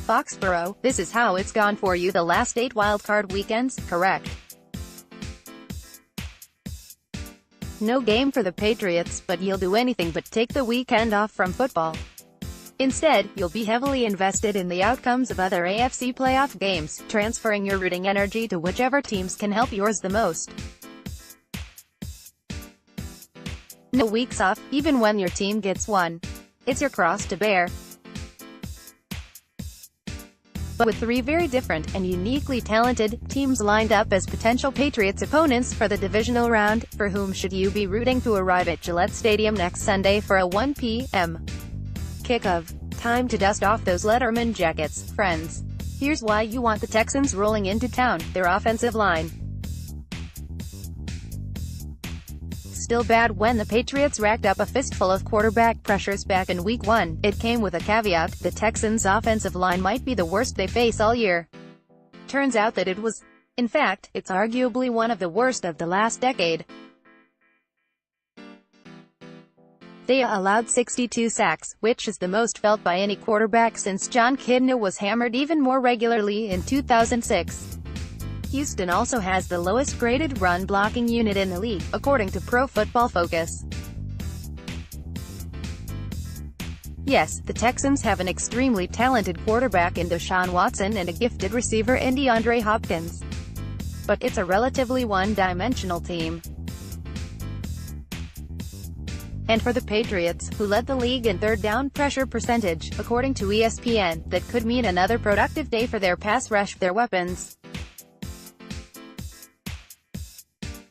FOXBORO, this is how it's gone for you the last 8 wildcard weekends, correct? No game for the Patriots, but you'll do anything but take the weekend off from football. Instead, you'll be heavily invested in the outcomes of other AFC playoff games, transferring your rooting energy to whichever teams can help yours the most. No weeks off, even when your team gets one. It's your cross to bear. But with 3 very different, and uniquely talented, teams lined up as potential Patriots opponents for the divisional round, for whom should you be rooting to arrive at Gillette Stadium next Sunday for a 1 p.m. kickoff? Time to dust off those Letterman jackets, friends. Here's why you want the Texans rolling into town: their offensive line. Still bad when the Patriots racked up a fistful of quarterback pressures back in Week 1, it came with a caveat: the Texans' offensive line might be the worst they face all year. Turns out that it was. In fact, it's arguably one of the worst of the last decade. They allowed 62 sacks, which is the most felt by any quarterback since John Kidna was hammered even more regularly in 2006. Houston also has the lowest graded run-blocking unit in the league, according to Pro Football Focus. Yes, the Texans have an extremely talented quarterback in Deshaun Watson and a gifted receiver in DeAndre Hopkins. But it's a relatively one-dimensional team. And for the Patriots, who led the league in third down pressure percentage, according to ESPN, that could mean another productive day for their pass rush. Their weapons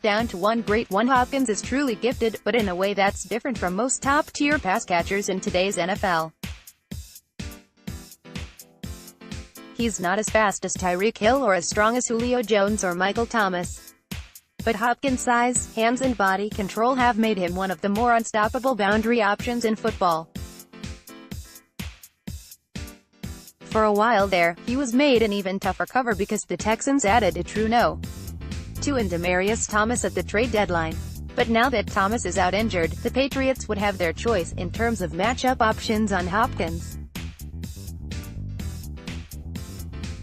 down to one great one. Hopkins is truly gifted, but in a way that's different from most top-tier pass catchers in today's NFL. He's not as fast as Tyreek Hill or as strong as Julio Jones or Michael Thomas. But Hopkins' size, hands and body control have made him one of the more unstoppable boundary options in football. For a while there, he was made an even tougher cover because the Texans added a true no.2 and Demaryius Thomas at the trade deadline. But now that Thomas is out injured, the Patriots would have their choice in terms of matchup options on Hopkins.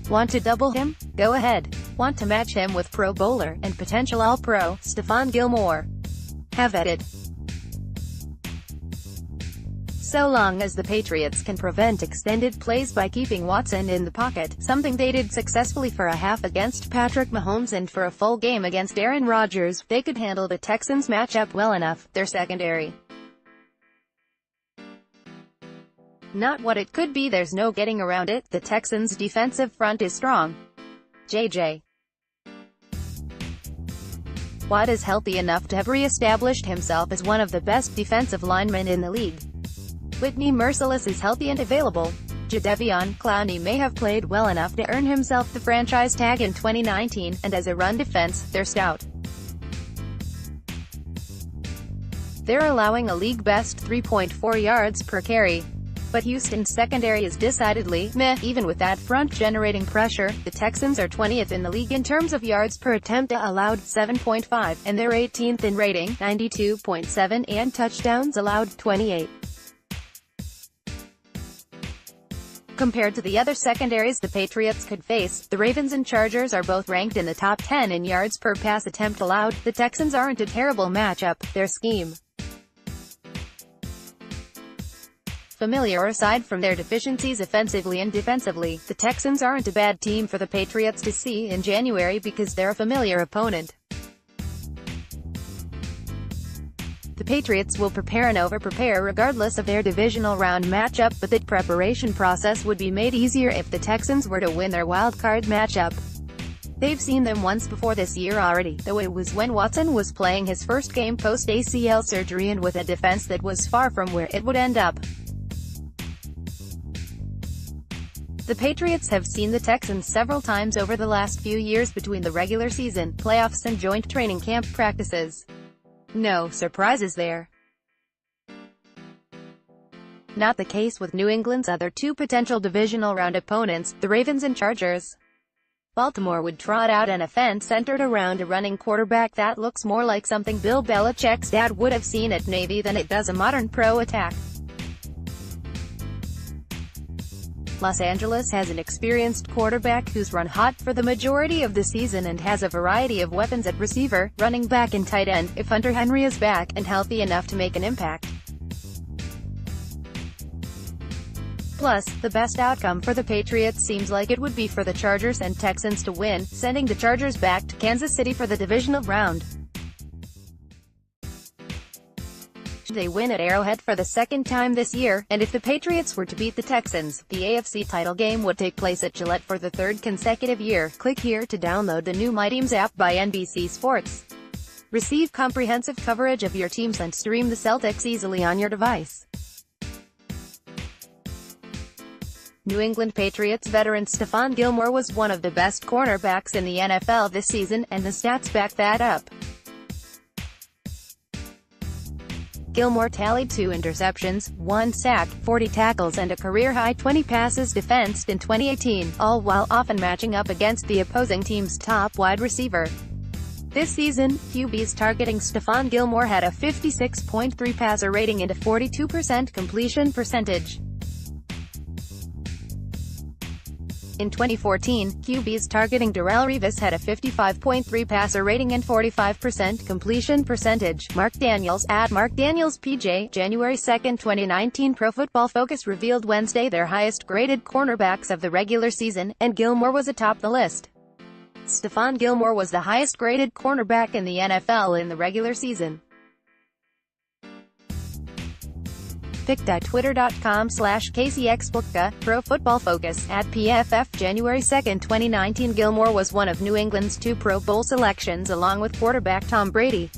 Want to double him? Go ahead. Want to match him with Pro Bowler and potential All-Pro Stephon Gilmore? Have at it. So long as the Patriots can prevent extended plays by keeping Watson in the pocket, something they did successfully for a half against Patrick Mahomes and for a full game against Aaron Rodgers, they could handle the Texans matchup well enough. Their secondary, not what it could be, there's no getting around it. The Texans' defensive front is strong. J.J. Watt is healthy enough to have re-established himself as one of the best defensive linemen in the league. Whitney Mercilus is healthy and available. Jadeveon Clowney may have played well enough to earn himself the franchise tag in 2019, and as a run defense, they're stout. They're allowing a league-best 3.4 yards per carry. But Houston's secondary is decidedly meh. Even with that front generating pressure, the Texans are 20th in the league in terms of yards per attempt, allowed 7.5, and they're 18th in rating, 92.7, and touchdowns allowed, 28. Compared to the other secondaries the Patriots could face, the Ravens and Chargers are both ranked in the top 10 in yards per pass attempt allowed. The Texans aren't a terrible matchup. Their scheme, familiar aside from their deficiencies offensively and defensively, the Texans aren't a bad team for the Patriots to see in January because they're a familiar opponent. The Patriots will prepare and over-prepare regardless of their divisional round matchup, but that preparation process would be made easier if the Texans were to win their wild-card matchup. They've seen them once before this year already, though it was when Watson was playing his first game post-ACL surgery and with a defense that was far from where it would end up. The Patriots have seen the Texans several times over the last few years between the regular season, playoffs and joint training camp practices. No surprises there. Not the case with New England's other 2 potential divisional round opponents, the Ravens and Chargers. Baltimore would trot out an offense centered around a running quarterback that looks more like something Bill Belichick's dad would have seen at Navy than it does a modern pro attack. Los Angeles has an experienced quarterback who's run hot for the majority of the season and has a variety of weapons at receiver, running back and tight end, if Hunter Henry is back and healthy enough to make an impact. Plus, the best outcome for the Patriots seems like it would be for the Chargers and Texans to win, sending the Chargers back to Kansas City for the divisional round. They win at Arrowhead for the second time this year, and if the Patriots were to beat the Texans, the AFC title game would take place at Gillette for the third consecutive year. Click here to download the new My Teams app by NBC Sports. Receive comprehensive coverage of your teams and stream the Celtics easily on your device. New England Patriots veteran Stephon Gilmore was one of the best cornerbacks in the NFL this season, and the stats back that up. Gilmore tallied 2 interceptions, 1 sack, 40 tackles and a career-high 20 passes defensed in 2018, all while often matching up against the opposing team's top wide receiver. This season, QBs targeting Stephon Gilmore had a 56.3 passer rating and a 42% completion percentage. In 2014, QBs targeting Darrelle Revis had a 55.3 passer rating and 45% completion percentage. Mark Daniels, at Mark Daniels PJ, January 2, 2019. Pro Football Focus revealed Wednesday their highest-graded cornerbacks of the regular season, and Gilmore was atop the list. Stephon Gilmore was the highest-graded cornerback in the NFL in the regular season. Pic.twitter.com/KCXBooka, Pro Football Focus, at PFF, January 2, 2019. Gilmore was one of New England's 2 Pro Bowl selections along with quarterback Tom Brady.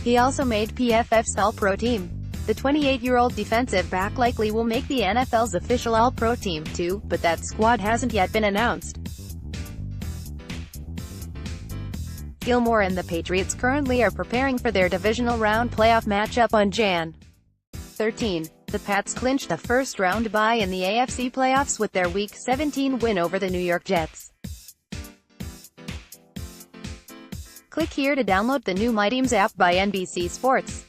He also made PFF's All-Pro team. The 28-year-old defensive back likely will make the NFL's official All-Pro team, too, but that squad hasn't yet been announced. Gilmore and the Patriots currently are preparing for their divisional round playoff matchup on Jan. 13. The Pats clinched a first-round bye in the AFC playoffs with their Week 17 win over the New York Jets. Click here to download the new My Teams app by NBC Sports.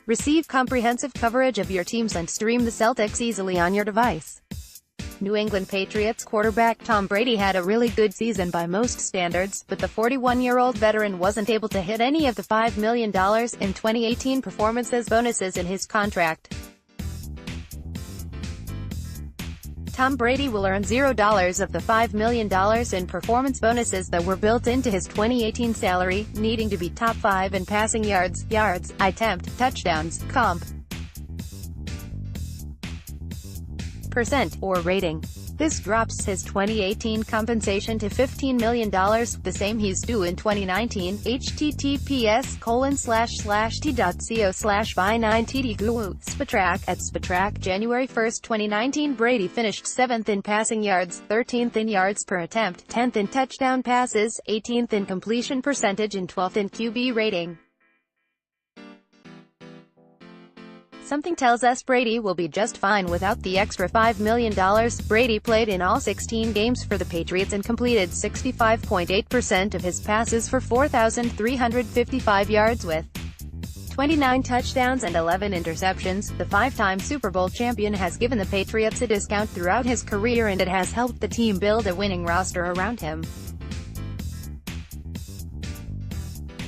Receive comprehensive coverage of your teams and stream the Celtics easily on your device. New England Patriots quarterback Tom Brady had a really good season by most standards, but the 41-year-old veteran wasn't able to hit any of the $5 million in 2018 performances bonuses in his contract. Tom Brady will earn $0 of the $5 million in performance bonuses that were built into his 2018 salary, needing to be top 5 in passing yards, attempt, touchdowns, comp. Percent, or rating. This drops his 2018 compensation to $15 million, the same he's due in 2019. https://t.co/buy9tdguru. Spatrack, at Spatrack, January 1, 2019. Brady finished 7th in passing yards, 13th in yards per attempt, 10th in touchdown passes, 18th in completion percentage and 12th in QB rating. Something tells us Brady will be just fine without the extra $5 million. Brady played in all 16 games for the Patriots and completed 65.8% of his passes for 4,355 yards with 29 touchdowns and 11 interceptions. The 5-time Super Bowl champion has given the Patriots a discount throughout his career, and it has helped the team build a winning roster around him.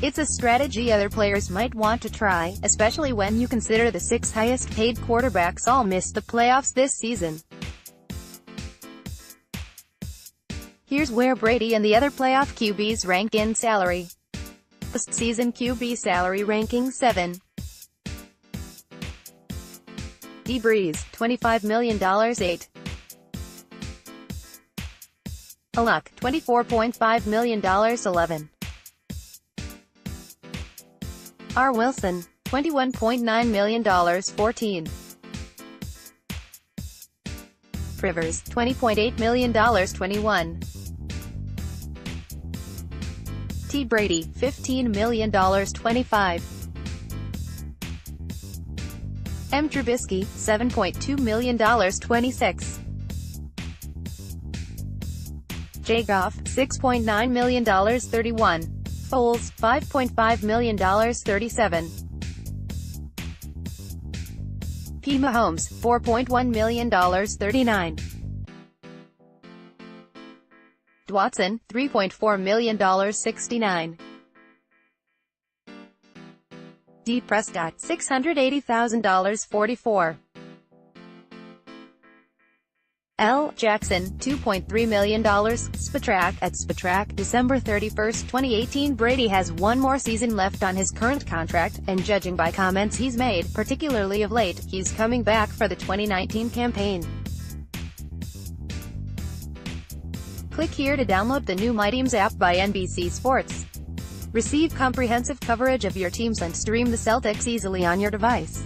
It's a strategy other players might want to try, especially when you consider the 6 highest-paid quarterbacks all missed the playoffs this season. Here's where Brady and the other playoff QBs rank in salary. Postseason QB salary ranking 7. D. Breeze, $25 million 8. Luck, $24.5 million 11. R. Wilson, $21.9 million 14. Rivers, $20.8 million 21. T. Brady, $15 million 25. M. Trubisky, $7.2 million 26. J. Goff, $6.9 million 31. Foles, $5.5 million 37. P. Mahomes, $4.1 million 39. Watson, $3.4 million 69. D. Prescott, $680,000 44. L. Jackson, $2.3 million. Spatrack, at Spatrack, December 31, 2018. Brady has one more season left on his current contract, and judging by comments he's made, particularly of late, he's coming back for the 2019 campaign. Click here to download the new My Teams app by NBC Sports. Receive comprehensive coverage of your teams and stream the Celtics easily on your device.